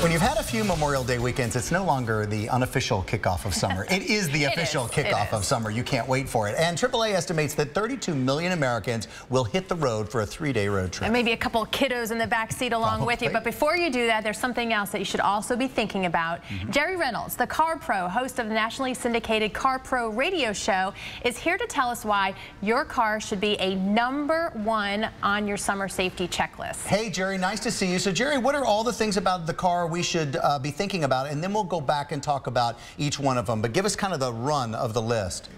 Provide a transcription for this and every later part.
When you've had a few Memorial Day weekends, it's no longer the unofficial kickoff of summer. It is the official kickoff of summer. You can't wait for it. And AAA estimates that 32 million Americans will hit the road for a 3-day road trip. And maybe a couple of kiddos in the back seat along with you. But before you do that, there's something else that you should also be thinking about. Jerry Reynolds, the Car Pro, host of the nationally syndicated Car Pro radio show, is here to tell us why your car should be a #1 on your summer safety checklist. Hey, Jerry, nice to see you. So, Jerry, what are all the things about the car we should be thinking about? And then we'll go back and talk about each one of them. But give us kind of the run of the list.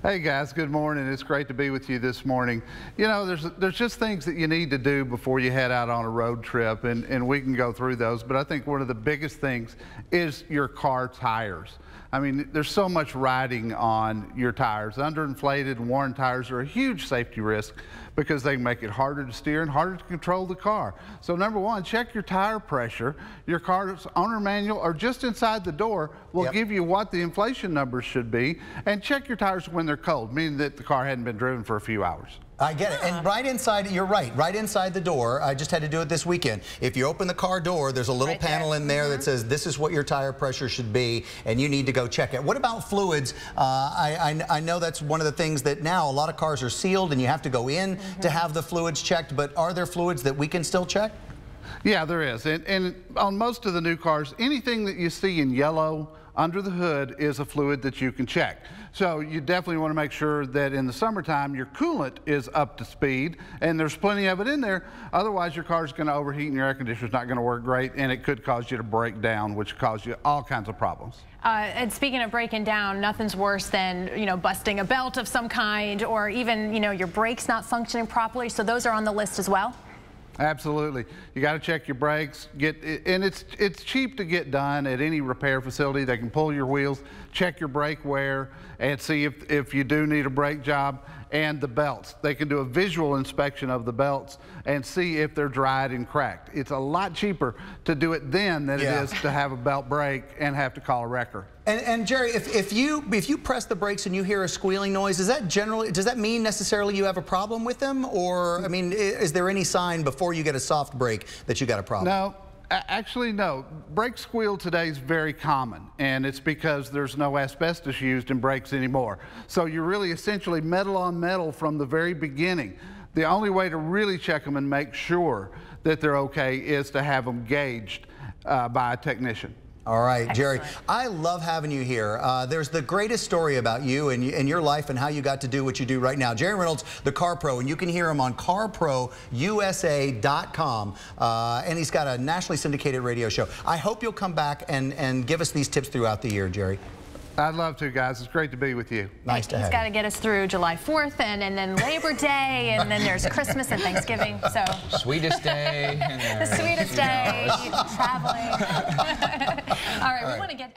Hey guys, good morning. It's great to be with you this morning. You know, there's just things that you need to do before you head out on a road trip, and we can go through those. But I think one of the biggest things is your car tires. I mean, there's so much riding on your tires. Underinflated and worn tires are a huge safety risk because they make it harder to steer and harder to control the car. So number one, check your tire pressure. Your car's owner manual or just inside the door will give you what the inflation numbers should be, and check your tires when they're cold, meaning that the car hadn't been driven for a few hours. I get it. And right inside, you're right inside the door, I just had to do it this weekend. If you open the car door, there's a little panel in there that says this is what your tire pressure should be, and you need to go check it. What about fluids? I know that's one of the things that now a lot of cars are sealed and you have to go in to have the fluids checked, but are there fluids that we can still check? Yeah, there is. And on most of the new cars, anything that you see in yellow under the hood is a fluid that you can check. So you definitely want to make sure that in the summertime your coolant is up to speed and there's plenty of it in there. Otherwise your car is going to overheat and your air conditioner is not going to work great, and it could cause you to break down, which cause you all kinds of problems. And speaking of breaking down, nothing's worse than, you know, busting a belt of some kind, or even, you know, your brakes not functioning properly. So those are on the list as well? Absolutely. You got to check your brakes, and it's cheap to get done at any repair facility. They can pull your wheels, check your brake wear, and see if you do need a brake job, and the belts. They can do a visual inspection of the belts and see if they're dried and cracked. It's a lot cheaper to do it then than it is to have a belt break and have to call a wrecker. And Jerry, if you press the brakes and you hear a squealing noise, does that mean necessarily you have a problem with them? Or, I mean, is there any sign before you get a soft brake that you got a problem? No. Actually, no. Brake squeal today is very common, and it's because there's no asbestos used in brakes anymore. So you're really essentially metal on metal from the very beginning. The only way to really check them and make sure that they're okay is to have them gauged by a technician. All right, Jerry, Excellent. I love having you here. There's the greatest story about you and your life and how you got to do what you do right now. Jerry Reynolds, the Car Pro, and you can hear him on carprousa.com. And he's got a nationally syndicated radio show. I hope you'll come back and give us these tips throughout the year, Jerry. I'd love to, guys. It's great to be with you. Nice to have you. He's got to get us through July 4th and then Labor Day, and then there's Christmas and Thanksgiving. So sweetest day. The sweetest day, traveling. All right, we want to get